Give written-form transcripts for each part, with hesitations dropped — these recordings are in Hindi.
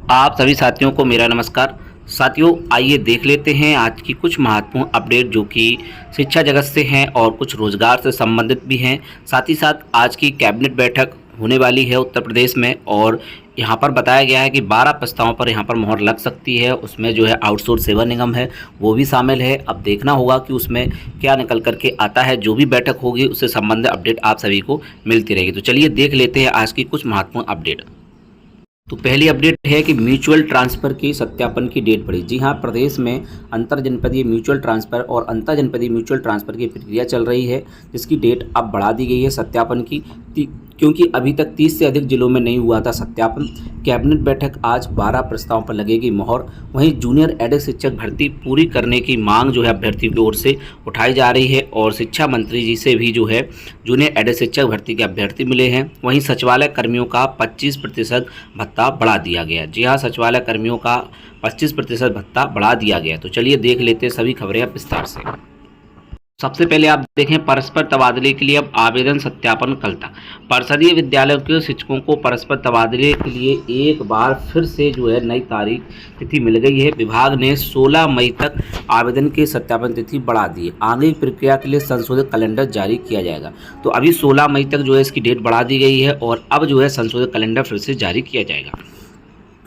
आप सभी साथियों को मेरा नमस्कार। साथियों, आइए देख लेते हैं आज की कुछ महत्वपूर्ण अपडेट जो कि शिक्षा जगत से हैं और कुछ रोजगार से संबंधित भी हैं। साथ ही साथ आज की कैबिनेट बैठक होने वाली है उत्तर प्रदेश में और यहाँ पर बताया गया है कि 12 प्रस्तावों पर यहाँ पर मोहर लग सकती है। उसमें जो है आउटसोर्स सेवा निगम है वो भी शामिल है। अब देखना होगा कि उसमें क्या निकल करके आता है। जो भी बैठक होगी उससे संबंधित अपडेट आप सभी को मिलती रहेगी। तो चलिए देख लेते हैं आज की कुछ महत्वपूर्ण अपडेट। तो पहली अपडेट है कि म्यूचुअल ट्रांसफ़र की सत्यापन की डेट बढ़ी। जी हाँ, प्रदेश में अंतर जनपदीय म्यूचुअल ट्रांसफ़र और अंतर जनपदीय म्यूचुअल ट्रांसफ़र की प्रक्रिया चल रही है, जिसकी डेट अब बढ़ा दी गई है सत्यापन की, क्योंकि अभी तक 30 से अधिक जिलों में नहीं हुआ था सत्यापन। कैबिनेट बैठक आज 12 प्रस्तावों पर लगेगी मोहर। वहीं जूनियर एडेड शिक्षक भर्ती पूरी करने की मांग जो है अभ्यर्थियों की ओर से उठाई जा रही है और शिक्षा मंत्री जी से भी जो है जूनियर एडेड शिक्षक भर्ती के अभ्यर्थी मिले हैं। वहीं सचिवालय कर्मियों का 25% भत्ता बढ़ा दिया गया। जी हाँ, सचिवालय कर्मियों का 25% भत्ता बढ़ा दिया गया। तो चलिए देख लेते हैं सभी खबरें अब विस्तार से। सबसे पहले आप देखें, परस्पर तबादले के लिए अब आवेदन सत्यापन कल तक। परिषदीय विद्यालयों के शिक्षकों को परस्पर तबादले के लिए एक बार फिर से जो है नई तारीख तिथि मिल गई है। विभाग ने 16 मई तक आवेदन की सत्यापन तिथि बढ़ा दी है। आगे की प्रक्रिया के लिए संशोधित कैलेंडर जारी किया जाएगा। तो अभी 16 मई तक जो है इसकी डेट बढ़ा दी गई है और अब जो है संशोधित कैलेंडर फिर से जारी किया जाएगा।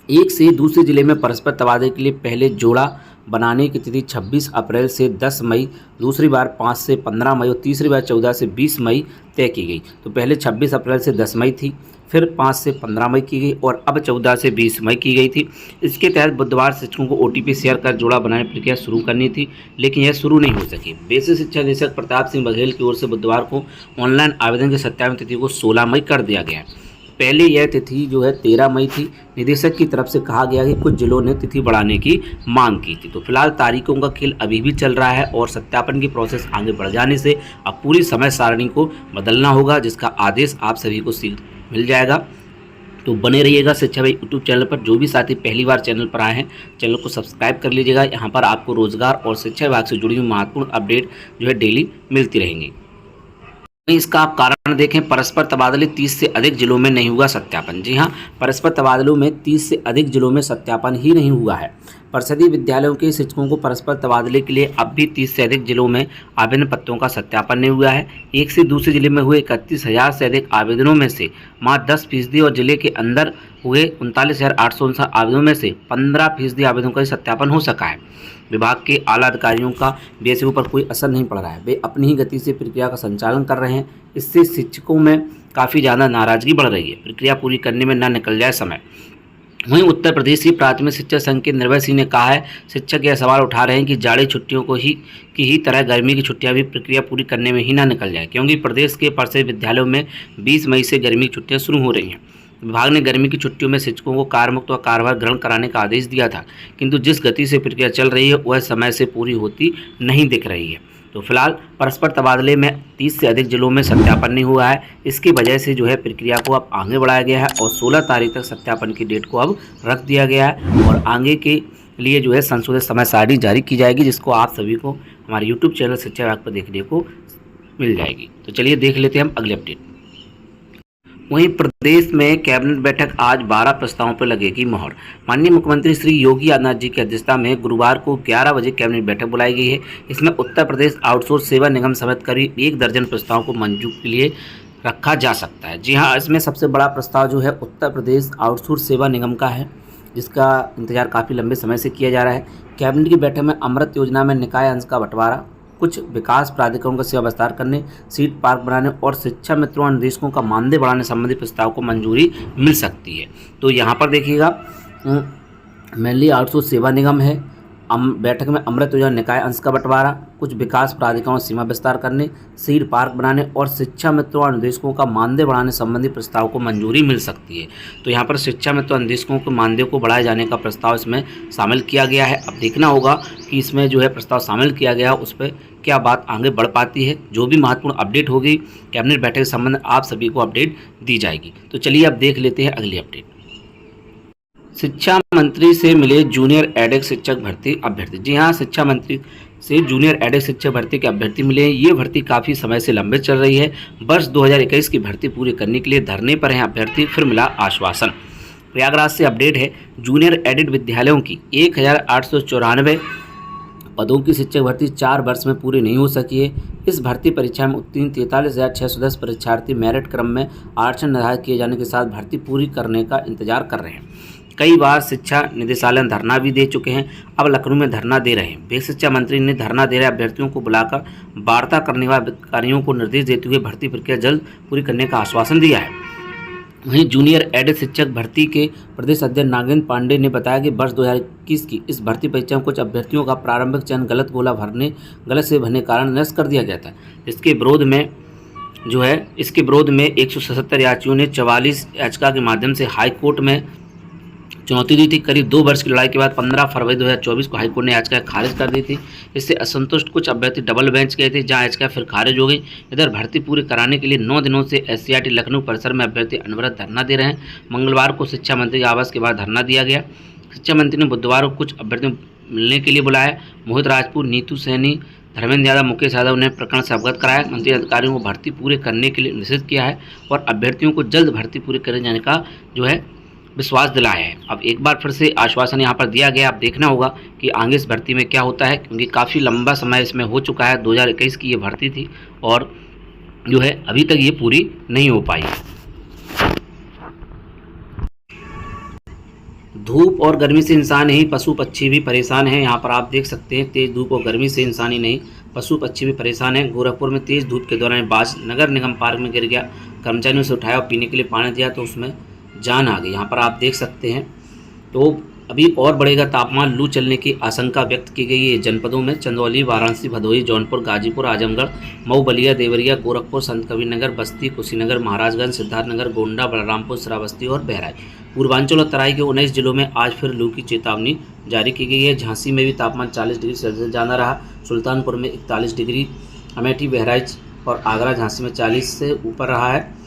एक से दूसरे जिले में परस्पर तबादले के लिए पहले जोड़ा बनाने की तिथि 26 अप्रैल से 10 मई, दूसरी बार 5 से 15 मई और तीसरी बार 14 से 20 मई तय की गई। तो पहले 26 अप्रैल से 10 मई थी, फिर 5 से 15 मई की गई और अब 14 से 20 मई की गई थी। इसके तहत बुधवार शिक्षकों को OTP शेयर कर जोड़ा बनाने की प्रक्रिया शुरू करनी थी, लेकिन यह शुरू नहीं हो सकी। बेसिक शिक्षा निदेशक प्रताप सिंह बघेल की ओर से बुधवार को ऑनलाइन आवेदन की सत्यापन तिथि को 16 मई कर दिया गया है। पहले यह तिथि जो है 13 मई थी। निदेशक की तरफ से कहा गया कि कुछ जिलों ने तिथि बढ़ाने की मांग की थी। तो फिलहाल तारीखों का खेल अभी भी चल रहा है और सत्यापन की प्रोसेस आगे बढ़ जाने से अब पूरी समय सारणी को बदलना होगा, जिसका आदेश आप सभी को शीघ्र मिल जाएगा। तो बने रहिएगा शिक्षा भाई यूट्यूब चैनल पर। जो भी साथी पहली बार चैनल पर आए हैं, चैनल को सब्सक्राइब कर लीजिएगा। यहाँ पर आपको रोजगार और शिक्षा विभाग से जुड़ी हुई महत्वपूर्ण अपडेट जो है डेली मिलती रहेंगी। इसका आप कारण देखें, परस्पर तबादले 30 से अधिक जिलों में नहीं हुआ सत्यापन। जी हाँ, परस्पर तबादलों में 30 से अधिक जिलों में सत्यापन ही नहीं हुआ है। परिषदीय विद्यालयों के शिक्षकों को परस्पर तबादले के लिए अब भी 30 से अधिक जिलों में आवेदन पत्रों का सत्यापन नहीं हुआ है। एक से दूसरे जिले में हुए 31,000 से अधिक आवेदनों में से मात्र 10% और जिले के अंदर हुए 39,859 आवेदनों में से 15% आवेदनों का सत्यापन हो सका है। विभाग के आला अधिकारियों का बीएसयू पर कोई असर नहीं पड़ रहा है। वे अपनी ही गति से प्रक्रिया का संचालन कर रहे हैं। इससे शिक्षकों में काफ़ी ज़्यादा नाराजगी बढ़ रही है। प्रक्रिया पूरी करने में ना निकल जाए समय। वहीं उत्तर प्रदेश की प्राथमिक शिक्षक संघ के निर्भय सिंह ने कहा है, शिक्षक यह सवाल उठा रहे हैं कि जाड़ी छुट्टियों को ही तरह गर्मी की छुट्टियां भी प्रक्रिया पूरी करने में ही ना निकल जाए, क्योंकि प्रदेश के परिषद विद्यालयों में 20 मई से गर्मी की छुट्टियां शुरू हो रही हैं। विभाग ने गर्मी की छुट्टियों में शिक्षकों को कार्यमुक्त व कार्यभार ग्रहण कराने का आदेश दिया था, किंतु जिस गति से प्रक्रिया चल रही है वह समय से पूरी होती नहीं दिख रही है। तो फिलहाल परस्पर तबादले में 30 से अधिक जिलों में सत्यापन नहीं हुआ है। इसकी वजह से जो है प्रक्रिया को अब आगे बढ़ाया गया है और 16 तारीख तक सत्यापन की डेट को अब रख दिया गया है और आगे के लिए जो है संशोधित समय सारणी जारी की जाएगी, जिसको आप सभी को हमारे यूट्यूब चैनल शिक्षा विभाग पर देखने को मिल जाएगी। तो चलिए देख लेते हैं हम अगले अपडेट। वहीं प्रदेश में कैबिनेट बैठक आज 12 प्रस्तावों पर लगेगी मोहर। माननीय मुख्यमंत्री श्री योगी आदित्यनाथ जी की अध्यक्षता में गुरुवार को 11 बजे कैबिनेट बैठक बुलाई गई है। इसमें उत्तर प्रदेश आउटसोर्स सेवा निगम समेत करीब 1 दर्जन प्रस्तावों को मंजूर के लिए रखा जा सकता है। जी हाँ, इसमें सबसे बड़ा प्रस्ताव जो है उत्तर प्रदेश आउटसोर्स सेवा निगम का है, जिसका इंतजार काफ़ी लंबे समय से किया जा रहा है। कैबिनेट की बैठक में अमृत योजना में निकाय अंश का बंटवारा, कुछ विकास प्राधिकरणों का सेवा विस्तार करने, सीट पार्क बनाने और शिक्षा मित्रों और निदेशकों का मानदेय बढ़ाने संबंधी प्रस्ताव को मंजूरी मिल सकती है। तो यहाँ पर देखिएगा, मेनली आउटसोर्स सेवा निगम है। बैठक में अमृत योजना निकाय अंश का बंटवारा, कुछ विकास प्राधिकरणों सीमा विस्तार करने, सीड पार्क बनाने और शिक्षा मित्रों और निदेशकों का मानदेय बढ़ाने संबंधी प्रस्ताव को मंजूरी मिल सकती है। तो यहाँ पर शिक्षा मित्रों और निदेशकों के मानदेय को बढ़ाए जाने का प्रस्ताव इसमें शामिल किया गया है। अब देखना होगा कि इसमें जो है प्रस्ताव शामिल किया गया उस पर क्या बात आगे बढ़ पाती है। जो भी महत्वपूर्ण अपडेट होगी कैबिनेट बैठक के संबंध में आप सभी को अपडेट दी जाएगी। तो चलिए अब देख लेते हैं अगली अपडेट। शिक्षा मंत्री से मिले जूनियर एडेड शिक्षक भर्ती अभ्यर्थी। जी हाँ, शिक्षा मंत्री से जूनियर एडेड शिक्षक भर्ती के अभ्यर्थी मिले हैं। ये भर्ती काफ़ी समय से लंबित चल रही है। वर्ष 2021 की भर्ती पूरी करने के लिए धरने पर हैं अभ्यर्थी, फिर मिला आश्वासन। प्रयागराज से अपडेट है, जूनियर एडेड विद्यालयों की 1894 पदों की शिक्षक भर्ती 4 वर्ष में पूरी नहीं हो सकी है। इस भर्ती परीक्षा में उत्तीर्ण 43,610 परीक्षार्थी मेरिट क्रम में आरक्षण निर्धारित किए जाने के साथ भर्ती पूरी करने का इंतजार कर रहे हैं। कई बार शिक्षा निदेशालय धरना भी दे चुके हैं, अब लखनऊ में धरना दे रहे हैं। बेसिक शिक्षा मंत्री ने धरना दे रहे अभ्यर्थियों को बुलाकर वार्ता करने वाले अधिकारियों को निर्देश देते हुए भर्ती प्रक्रिया जल्द पूरी करने का आश्वासन दिया है। वहीं जूनियर एडेड शिक्षक भर्ती के प्रदेश अध्यक्ष नागेंद्र पांडे ने बताया कि वर्ष 2021 की इस भर्ती परीक्षा में कुछ अभ्यर्थियों का प्रारंभिक चयन गलत से भरने कारण निरस्त कर दिया गया था। इसके विरोध में 177 याचियों ने 44 याचिका के माध्यम से हाईकोर्ट में चुनौती दी थी। करीब 2 वर्ष की लड़ाई के बाद 15 फरवरी 2024 को हाईकोर्ट ने याचिका खारिज कर दी थी। इससे असंतुष्ट कुछ अभ्यर्थी डबल बेंच गए थे, जहां याचिका फिर खारिज हो गई। इधर भर्ती पूरी कराने के लिए 9 दिनों से SCRT लखनऊ परिसर में अभ्यर्थी अनवरत धरना दे रहे हैं। मंगलवार को शिक्षा मंत्री के आवास के बाद धरना दिया गया। शिक्षा मंत्री ने बुधवार को कुछ अभ्यर्थियों मिलने के लिए बुलाया। मोहित राजपूत, नीतू सैनी, धर्मेंद्र यादव, मुकेश यादव ने प्रकरण से अवगत कराया। मंत्री अधिकारियों को भर्ती पूरे करने के लिए निर्देशित किया है और अभ्यर्थियों को जल्द भर्ती पूरी करे जाने का विश्वास दिलाया है। अब एक बार फिर से आश्वासन यहाँ पर दिया गया। अब देखना होगा कि आगे इस भर्ती में क्या होता है, क्योंकि काफ़ी लंबा समय इसमें हो चुका है। 2021 की ये भर्ती थी और अभी तक ये पूरी नहीं हो पाई। धूप और गर्मी से इंसान नहीं, पशु पक्षी भी परेशान हैं। यहाँ पर आप देख सकते हैं, तेज़ धूप और गर्मी से इंसान ही नहीं, पशु पक्षी भी परेशान हैं। गोरखपुर में तेज़ धूप के दौरान बाज नगर निगम पार्क में गिर गया। कर्मचारियों से उठाया और पीने के लिए पानी दिया तो उसमें जान आ गई। यहाँ पर आप देख सकते हैं। तो अभी और बढ़ेगा तापमान, लू चलने की आशंका व्यक्त की गई है। जनपदों में चंदौली, वाराणसी, भदोही, जौनपुर, गाजीपुर, आजमगढ़, मऊ, बलिया, देवरिया, गोरखपुर, संतकबीरनगर, बस्ती, कुशीनगर, महाराजगंज, सिद्धार्थनगर, गोंडा, बलरामपुर, श्रावस्ती और बहराइच। पूर्वांचल और तराई के 19 जिलों में आज फिर लू की चेतावनी जारी की गई है। झांसी में भी तापमान 40 डिग्री सेल्सियस जाना रहा। सुल्तानपुर में 41 डिग्री, अमेठी, बहराइच और आगरा, झांसी में 40 से ऊपर रहा है।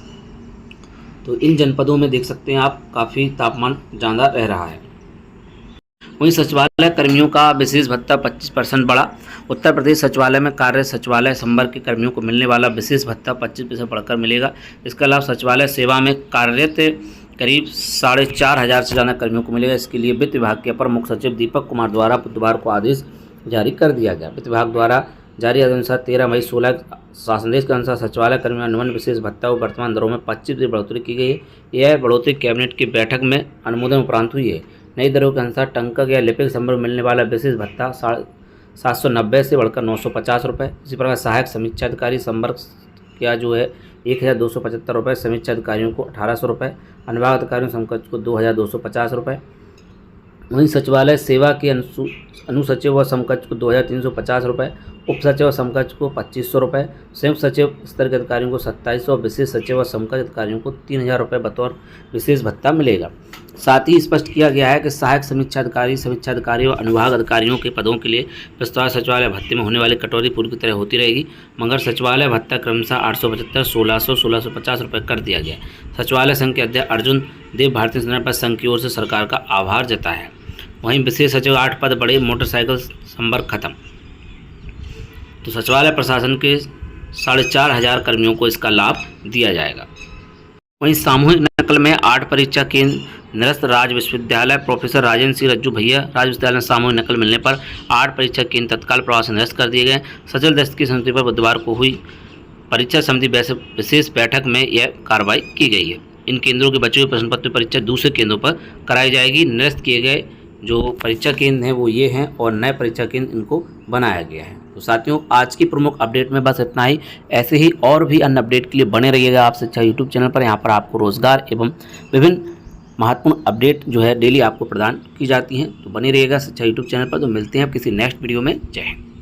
तो इन जनपदों में देख सकते हैं आप, काफ़ी तापमान ज़्यादा रह रहा है। वहीं सचिवालय कर्मियों का विशेष भत्ता 25% बढ़ा। उत्तर प्रदेश सचिवालय में कार्यरत सचिवालय संवर्ग के कर्मियों को मिलने वाला विशेष भत्ता 25% बढ़कर मिलेगा। इसका लाभ सचिवालय सेवा में कार्यरत करीब 4,500 से ज़्यादा कर्मियों को मिलेगा। इसके लिए वित्त विभाग के अपर मुख्य सचिव दीपक कुमार द्वारा बुधवार को आदेश जारी कर दिया गया। वित्त विभाग द्वारा जारी अनुसार 13 मई 16 शासनादेश के अनुसार सचिवालय कर्मियों अनुबंध विशेष भत्ता और वर्तमान दरों में 25% बढ़ोतरी की गई है। यह बढ़ोतरी कैबिनेट की बैठक में अनुमोदन उपरांत हुई है। नई दरों के अनुसार टंकक या लिपिक संवर्ग मिलने वाला विशेष भत्ता 790 से बढ़कर 950 रुपये। इसी प्रकार सहायक समीक्षा अधिकारी संवर्ग का 1,275 रुपये, समीक्षा अधिकारियों को 1,800 रुपये, अनुभाग अधिकारियों समकक्ष को 2,250 रुपये। वहीं सचिवालय सेवा के अनुसचिव व समकक्ष को 2,350 रुपये, उप सचिव व समकक्ष को 2,500 रुपये, संयुक्त सचिव स्तर के अधिकारियों को 2700 और विशेष सचिव व समकक्ष अधिकारियों को 3,000 रुपये बतौर विशेष भत्ता मिलेगा। साथ ही स्पष्ट किया गया है कि सहायक समीक्षा अधिकारी और अनुभाग अधिकारियों के पदों के लिए प्रस्ताव सचिवालय भत्ते में होने वाली कटौती पूर्व की तरह होती रहेगी, मगर सचिवालय भत्ता क्रमशः 875, 1600, 1650 रुपये कर दिया गया। सचिवालय संघ के अध्यक्ष अर्जुन देव भारतीय संविधान परिषद संघ की ओर से सरकार का आभार जताया है। वहीं विशेष सचिव 8 पद बढ़े, मोटरसाइकिल संवर्ग खत्म। तो सचिवालय प्रशासन के 4,500 कर्मियों को इसका लाभ दिया जाएगा। वहीं सामूहिक नकल में 8 परीक्षा केंद्र निरस्त। राज्य विश्वविद्यालय प्रोफेसर राजेंद्र सिंह रज्जू भैया राज्य विश्वविद्यालय में सामूहिक नकल मिलने पर 8 परीक्षा केंद्र तत्काल प्रभाव से निरस्त कर दिए गए। सचल दस्त की समिति पर बुधवार को हुई परीक्षा समिति विशेष बैठक में यह कार्रवाई की गई है। इन केंद्रों के बचे हुए प्रश्न पत्र परीक्षा दूसरे केंद्रों पर कराई जाएगी। निरस्त किए गए जो परीक्षा केंद्र हैं वो ये हैं और नए परीक्षा केंद्र इनको बनाया गया है। तो साथियों, आज की प्रमुख अपडेट में बस इतना ही। ऐसे ही और भी अन्य अपडेट के लिए बने रहिएगा आप शिक्षा यूट्यूब चैनल पर। यहाँ पर आपको रोजगार एवं विभिन्न महत्वपूर्ण अपडेट डेली आपको प्रदान की जाती हैं। तो बने रहिएगा शिक्षा यूट्यूब चैनल पर। तो मिलते हैं किसी नेक्स्ट वीडियो में। जय हिंद।